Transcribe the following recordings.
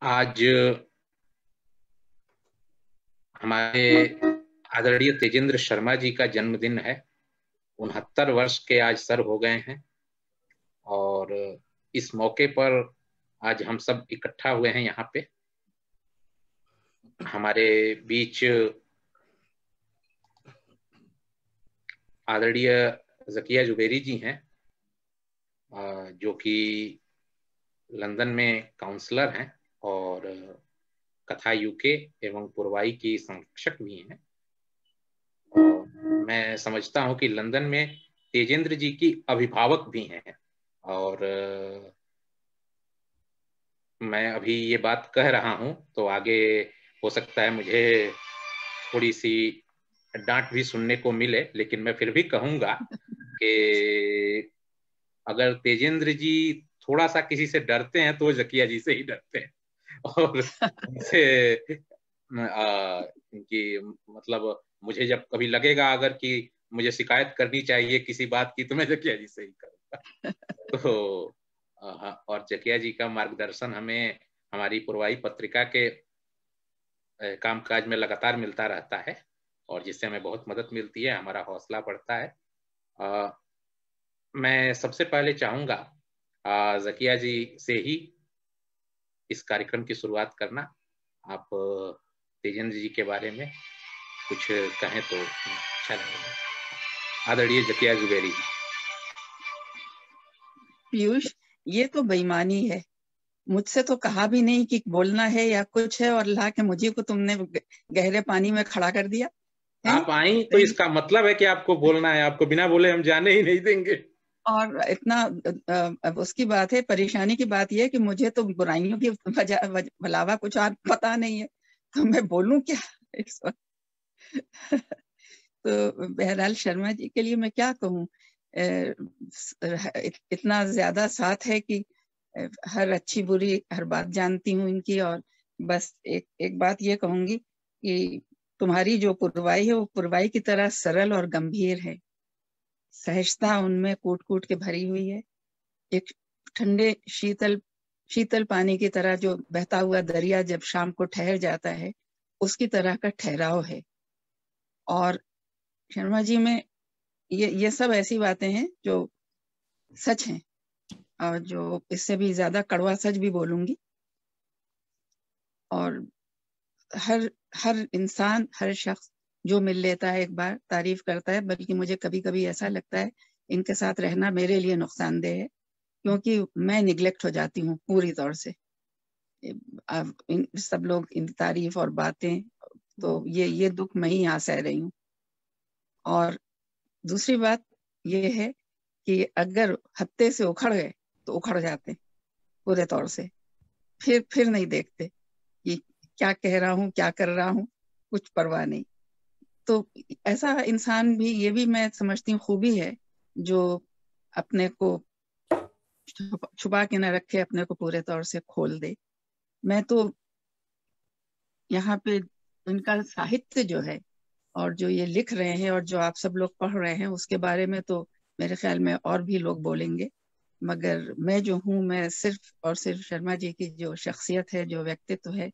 आज हमारे आदरणीय तेजेंद्र शर्मा जी का जन्मदिन है। 69 वर्ष के आज सर हो गए हैं और इस मौके पर आज हम सब इकट्ठा हुए हैं यहाँ पे। हमारे बीच आदरणीय ज़किया जुबैरी जी हैं, जो कि लंदन में काउंसलर हैं और कथा यूके एवं पुरवाई की संरक्षक भी हैं। और मैं समझता हूं कि लंदन में तेजेंद्र जी की अभिभावक भी हैं और मैं अभी ये बात कह रहा हूं तो आगे हो सकता है मुझे थोड़ी सी डांट भी सुनने को मिले, लेकिन मैं फिर भी कहूंगा कि अगर तेजेंद्र जी थोड़ा सा किसी से डरते हैं तो ज़किया जी से ही डरते हैं और उनसे कि मतलब मुझे जब कभी लगेगा अगर कि मुझे शिकायत करनी चाहिए किसी बात की तो मैं ज़किया जी से ही करूंगा। तो और ज़किया जी का मार्गदर्शन हमें हमारी पुरवाई पत्रिका के कामकाज में लगातार मिलता रहता है और जिससे हमें बहुत मदद मिलती है, हमारा हौसला बढ़ता है। मैं सबसे पहले चाहूंगा ज़किया जी से ही इस कार्यक्रम की शुरुआत करना। आप तेजेंद्र जी के बारे में कुछ कहें तो अच्छा लगेगा। आदरणीय ज़किया जुबैरी जी। पीयूष, ये तो बेईमानी है। मुझसे तो कहा भी नहीं कि बोलना है या कुछ है और ला के मुझे को तुमने गहरे पानी में खड़ा कर दिया है। आप आई तो इसका मतलब है कि आपको बोलना है, आपको बिना बोले हम जाने ही नहीं देंगे। और इतना अब उसकी बात है, परेशानी की बात यह है कि मुझे तो बुराइयों की भलावा कुछ और पता नहीं है, तो मैं बोलूं क्या इस वक्त। तो बहरहाल शर्मा जी के लिए मैं क्या कहूँ, इतना ज्यादा साथ है कि हर अच्छी बुरी हर बात जानती हूँ इनकी। और बस एक बात ये कहूंगी कि तुम्हारी जो पुरवाई है वो पुरवाई की तरह सरल और गंभीर है। सहजता उनमें कूट कूट के भरी हुई है। एक ठंडे शीतल शीतल पानी की तरह जो बहता हुआ दरिया जब शाम को ठहर जाता है, उसकी तरह का ठहराव है। और शर्मा जी में ये सब ऐसी बातें हैं जो सच हैं और जो इससे भी ज्यादा कड़वा सच भी बोलूंगी। और हर हर इंसान, हर शख्स जो मिल लेता है एक बार तारीफ करता है, बल्कि मुझे कभी कभी ऐसा लगता है इनके साथ रहना मेरे लिए नुकसानदेह है, क्योंकि मैं निगलेक्ट हो जाती हूँ पूरी तौर से। अब सब लोग इन तारीफ और बातें, तो ये दुख मैं ही यहाँ सह रही हूँ। और दूसरी बात ये है कि अगर हत्ते से उखड़ गए तो उखड़ जाते पूरे तौर से, फिर नहीं देखते कि क्या कह रहा हूँ क्या कर रहा हूँ, कुछ परवाह नहीं। तो ऐसा इंसान भी, ये भी मैं समझती हूँ खूबी है, जो अपने को छुपा के न रखे, अपने को पूरे तौर से खोल दे। मैं तो यहाँ पे इनका साहित्य जो है और जो ये लिख रहे हैं और जो आप सब लोग पढ़ रहे हैं, उसके बारे में तो मेरे ख्याल में और भी लोग बोलेंगे, मगर मैं जो हूँ, मैं सिर्फ और सिर्फ शर्मा जी की जो शख्सियत है, जो व्यक्तित्व है,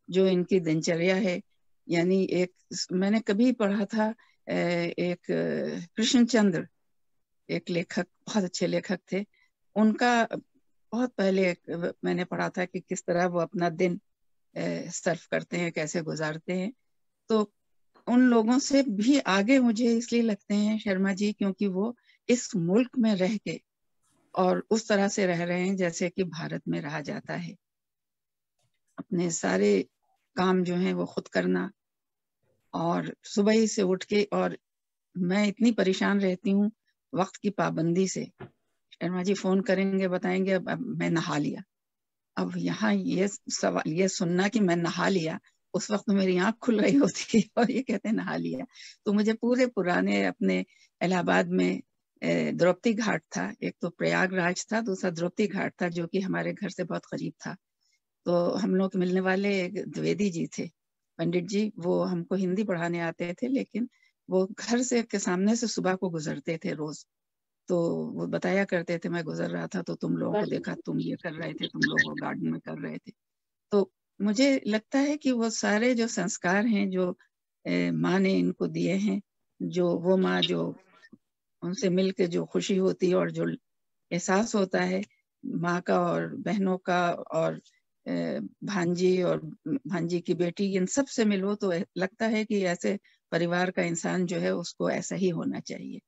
जो इनकी दिनचर्या है। यानी एक मैंने कभी पढ़ा था, एक कृष्णचंद्र, एक लेखक, बहुत अच्छे लेखक थे, उनका बहुत पहले मैंने पढ़ा था कि किस तरह वो अपना दिन सर्व करते हैं, कैसे गुजारते हैं। तो उन लोगों से भी आगे मुझे इसलिए लगते हैं शर्मा जी, क्योंकि वो इस मुल्क में रह के और उस तरह से रह रहे हैं जैसे कि भारत में रहा जाता है। अपने सारे काम जो हैं वो खुद करना, और सुबह ही से उठ के, और मैं इतनी परेशान रहती हूँ वक्त की पाबंदी से। शर्मा जी फोन करेंगे, बताएंगे अब मैं नहा लिया। अब यहाँ ये सवाल, ये सुनना कि मैं नहा लिया, उस वक्त मेरी आंख खुल रही होती है और ये कहते हैं नहा लिया। तो मुझे पूरे पुराने अपने इलाहाबाद में द्रौपदी घाट था, एक तो प्रयागराज था, दूसरा द्रौपदी घाट था, जो कि हमारे घर से बहुत करीब था। तो हम लोग मिलने वाले एक द्विवेदी जी थे, पंडित जी, वो हमको हिंदी पढ़ाने आते थे, लेकिन वो घर से के सामने से सुबह को गुजरते थे रोज। तो वो बताया करते थे, मैं गुजर रहा था तो तुम लोगों को देखा, तुम ये कर रहे थे, तुम लोग वो गार्डन में कर रहे थे। तो मुझे लगता है कि वो सारे जो संस्कार हैं जो माँ ने इनको दिए हैं, जो वो माँ जो उनसे मिलके जो खुशी होती है और जो एहसास होता है माँ का और बहनों का और भांजी और भांजी की बेटी, इन सब से मिलो तो लगता है कि ऐसे परिवार का इंसान जो है उसको ऐसा ही होना चाहिए।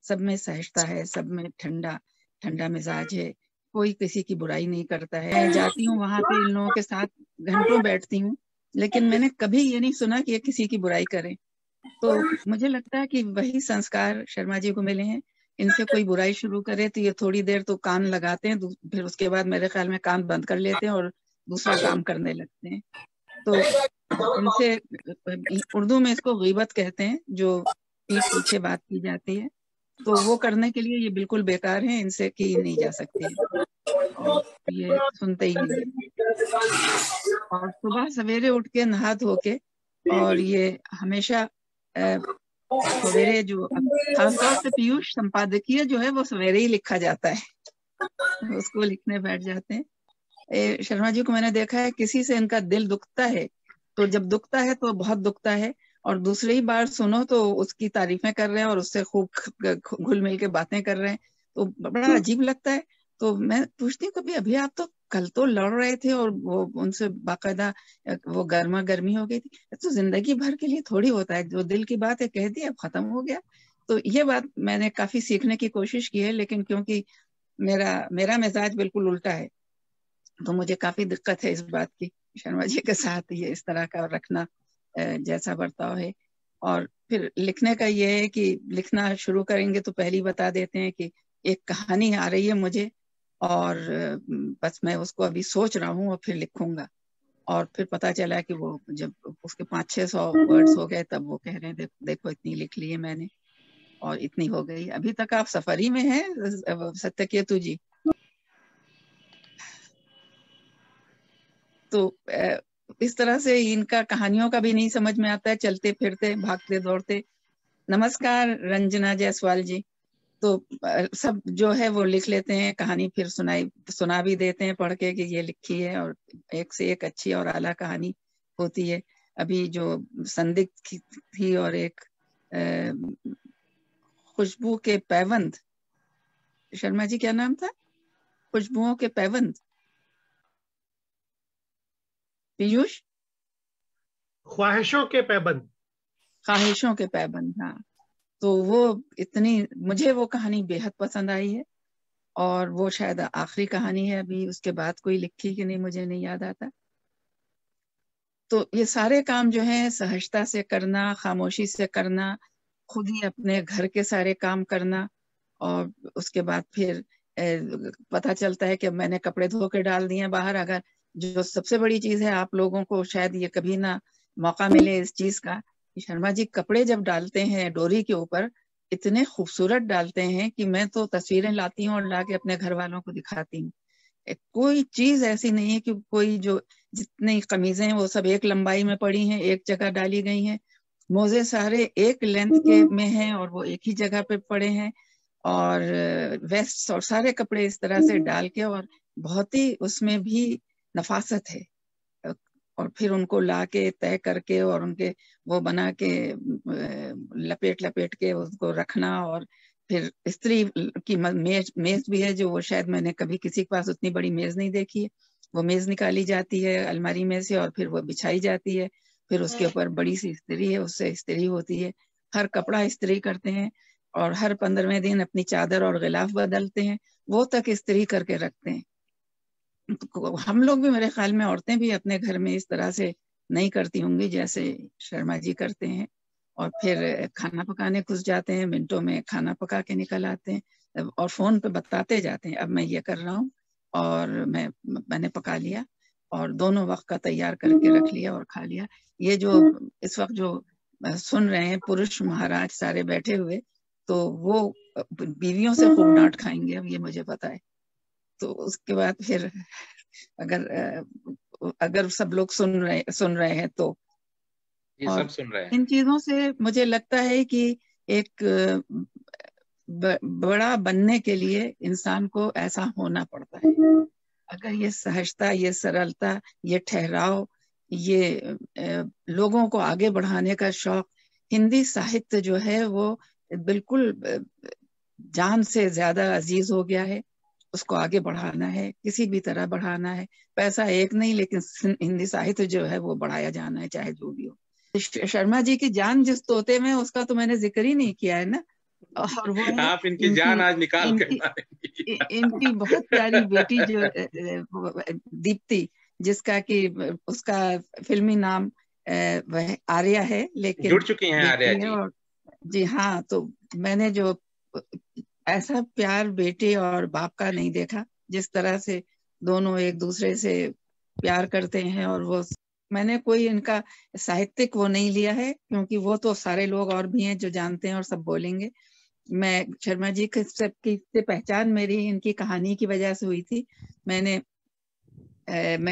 सब में सहजता है, सब में ठंडा ठंडा मिजाज है, कोई किसी की बुराई नहीं करता है। मैं जाती हूँ वहां पे इन लोगों के साथ घंटों बैठती हूँ, लेकिन मैंने कभी ये नहीं सुना कि ये किसी की बुराई करें। तो मुझे लगता है कि वही संस्कार शर्मा जी को मिले हैं। इनसे कोई बुराई शुरू करे तो ये थोड़ी देर तो कान लगाते हैं, फिर उसके बाद मेरे ख्याल में कान बंद कर लेते हैं और दूसरा काम करने लगते हैं। तो इनसे, उर्दू में इसको गीबत कहते हैं, जो पीठ पीछे बात की जाती है, तो वो करने के लिए ये बिल्कुल बेकार है, इनसे की नहीं जा सकती है और ये सुनते ही नहीं है। और सुबह सवेरे उठ के नहा धो के, और ये हमेशा सवेरे जो खासतौर से पीयूष संपादकीय जो है वो सवेरे ही लिखा जाता है, उसको लिखने बैठ जाते हैं। शर्मा जी को मैंने देखा है, किसी से इनका दिल दुखता है तो जब दुखता है तो बहुत दुखता है, और दूसरी बार सुनो तो उसकी तारीफें कर रहे हैं और उससे खूब घुल मिल के बातें कर रहे हैं, तो बड़ा अजीब लगता है। तो मैं पूछती हूँ कभी, अभी आप तो कल तो लड़ रहे थे और वो उनसे बाकायदा वो गर्मा गर्मी हो गई थी, तो जिंदगी भर के लिए थोड़ी होता है, जो दिल की बात है कह दी, अब खत्म हो गया। तो ये बात मैंने काफी सीखने की कोशिश की है, लेकिन क्योंकि मेरा मेरा मिजाज बिल्कुल उल्टा है तो मुझे काफी दिक्कत है इस बात की, शर्मा जी के साथ ये इस तरह का रखना जैसा बर्ताव है। और फिर लिखने का ये है कि लिखना शुरू करेंगे तो पहले ही बता देते हैं कि एक कहानी आ रही है मुझे, और बस मैं उसको अभी सोच रहा हूँ और फिर लिखूंगा। और फिर पता चला कि वो जब उसके 500-600 वर्ड्स हो गए तब वो कह रहे हैं देखो इतनी लिख ली है मैंने और इतनी हो गई। अभी तक आप सफरी में हैं सत्यकेतु जी? तो इस तरह से इनका कहानियों का भी नहीं समझ में आता है, चलते फिरते भागते दौड़ते। नमस्कार रंजना जायसवाल जी। तो सब जो है वो लिख लेते हैं कहानी, फिर सुना भी देते हैं पढ़ के कि ये लिखी है, और एक से एक अच्छी और आला कहानी होती है। अभी जो संदिग्ध थी और एक खुशबू के पैबंद, शर्मा जी क्या नाम था? खुशबुओं के पैबंद, पीयूष? ख्वाहिशों के पैबंद, ख्वाहिशों के पैबंद, हाँ। तो वो इतनी, मुझे वो कहानी बेहद पसंद आई है, और वो शायद आखिरी कहानी है, अभी उसके बाद कोई लिखी कि नहीं मुझे नहीं याद आता। तो ये सारे काम जो है सहजता से करना, खामोशी से करना, खुद ही अपने घर के सारे काम करना, और उसके बाद फिर पता चलता है कि मैंने कपड़े धो के डाल दिए बाहर। अगर जो सबसे बड़ी चीज है, आप लोगों को शायद ये कभी ना मौका मिले इस चीज का, कि शर्मा जी कपड़े जब डालते हैं डोरी के ऊपर इतने खूबसूरत डालते हैं कि मैं तो तस्वीरें लाती हूँ और लाके अपने घर वालों को दिखाती हूँ। कोई चीज ऐसी नहीं है कि कोई, जो जितनी कमीजें हैं वो सब एक लंबाई में पड़ी हैं, एक जगह डाली गई हैं, मोजे सारे एक लेंथ के में हैं और वो एक ही जगह पे पड़े हैं, और वेस्ट और सारे कपड़े इस तरह से डाल के, और बहुत ही उसमें भी नफासत है। और फिर उनको ला के तय करके और उनके वो बना के लपेट लपेट के उसको रखना, और फिर स्त्री की मेज भी है, जो वो शायद मैंने कभी किसी के पास उतनी बड़ी मेज नहीं देखी है। वो मेज निकाली जाती है अलमारी में से और फिर वो बिछाई जाती है, फिर उसके ऊपर बड़ी सी स्त्री है, उससे स्त्री होती है। हर कपड़ा इस्त्री करते हैं, और हर 15वें दिन अपनी चादर और गिलाफ बदलते हैं, वो तक इस्त्री करके रखते हैं। तो हम लोग भी, मेरे ख्याल में औरतें भी अपने घर में इस तरह से नहीं करती होंगी जैसे शर्मा जी करते हैं। और फिर खाना पकाने घुस जाते हैं, मिनटों में खाना पका के निकल आते हैं, और फोन पे बताते जाते हैं अब मैं ये कर रहा हूँ, और मैंने पका लिया और दोनों वक्त का तैयार करके रख लिया और खा लिया। ये जो इस वक्त जो सुन रहे हैं पुरुष महाराज सारे बैठे हुए, तो वो बीवियों से खूब डांट खाएंगे, अब ये मुझे पता है। तो उसके बाद फिर अगर सब लोग सुन रहे हैं तो, ये सब सुन रहे हैं। इन चीजों से मुझे लगता है कि एक बड़ा बनने के लिए इंसान को ऐसा होना पड़ता है। अगर ये सहजता, ये सरलता, ये ठहराव, ये लोगों को आगे बढ़ाने का शौक, हिंदी साहित्य जो है वो बिल्कुल जान से ज्यादा अजीज हो गया है। उसको आगे बढ़ाना है, किसी भी तरह बढ़ाना है। पैसा एक नहीं, लेकिन हिंदी साहित्य जो है वो बढ़ाया जाना है, चाहे जो भी हो। शर्मा जी की जान जिस तोते में, उसका तो मैंने जिक्र ही नहीं किया है ना। और वो है आप इनकी जान आज निकाल कर इनकी बहुत प्यारी बेटी जो दीप्ति, जिसका कि उसका फिल्मी नाम वह आर्या है, लेकिन जुड़ चुकी हैं आर्या बेटी है। जी। और जी हाँ, तो मैंने जो ऐसा प्यार बेटे और बाप का नहीं देखा, जिस तरह से दोनों एक दूसरे से प्यार करते हैं। और वो मैंने कोई इनका साहित्यिक वो नहीं लिया है, क्योंकि वो तो सारे लोग और भी हैं जो जानते हैं और सब बोलेंगे। मैं शर्मा जी के से पहचान मेरी इनकी कहानी की वजह से हुई थी। मैं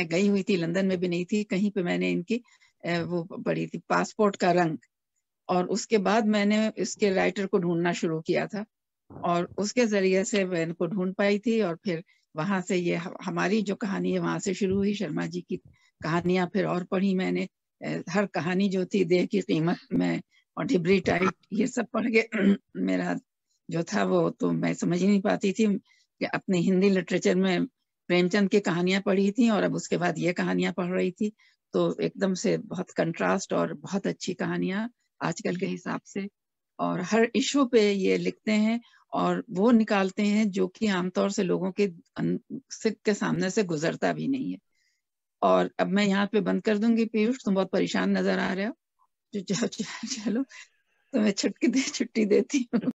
गई हुई थी, लंदन में भी नहीं थी कहीं पे, मैंने इनकी वो पढ़ी थी, पासपोर्ट का रंग। और उसके बाद मैंने इसके राइटर को ढूंढना शुरू किया था, और उसके जरिए से मैं इनको ढूंढ पाई थी। और फिर वहां से ये हमारी जो कहानी है वहां से शुरू हुई। शर्मा जी की कहानियां फिर और पढ़ी मैंने, हर कहानी जो थी, देह की कीमत में और ढिबरी टाइट, ये सब पढ़ के मेरा जो था वो तो मैं समझ ही नहीं पाती थी कि अपने हिंदी लिटरेचर में प्रेमचंद की कहानियां पढ़ी थी और अब उसके बाद ये कहानियां पढ़ रही थी। तो एकदम से बहुत कंट्रास्ट, और बहुत अच्छी कहानियां आजकल के हिसाब से। और हर इशू पे ये लिखते हैं और वो निकालते हैं जो कि आमतौर से लोगों के सामने से गुजरता भी नहीं है। और अब मैं यहाँ पे बंद कर दूंगी। पीयूष, तुम बहुत परेशान नजर आ रहे हो। चलो, तुम्हें छुट्टी देती हूँ।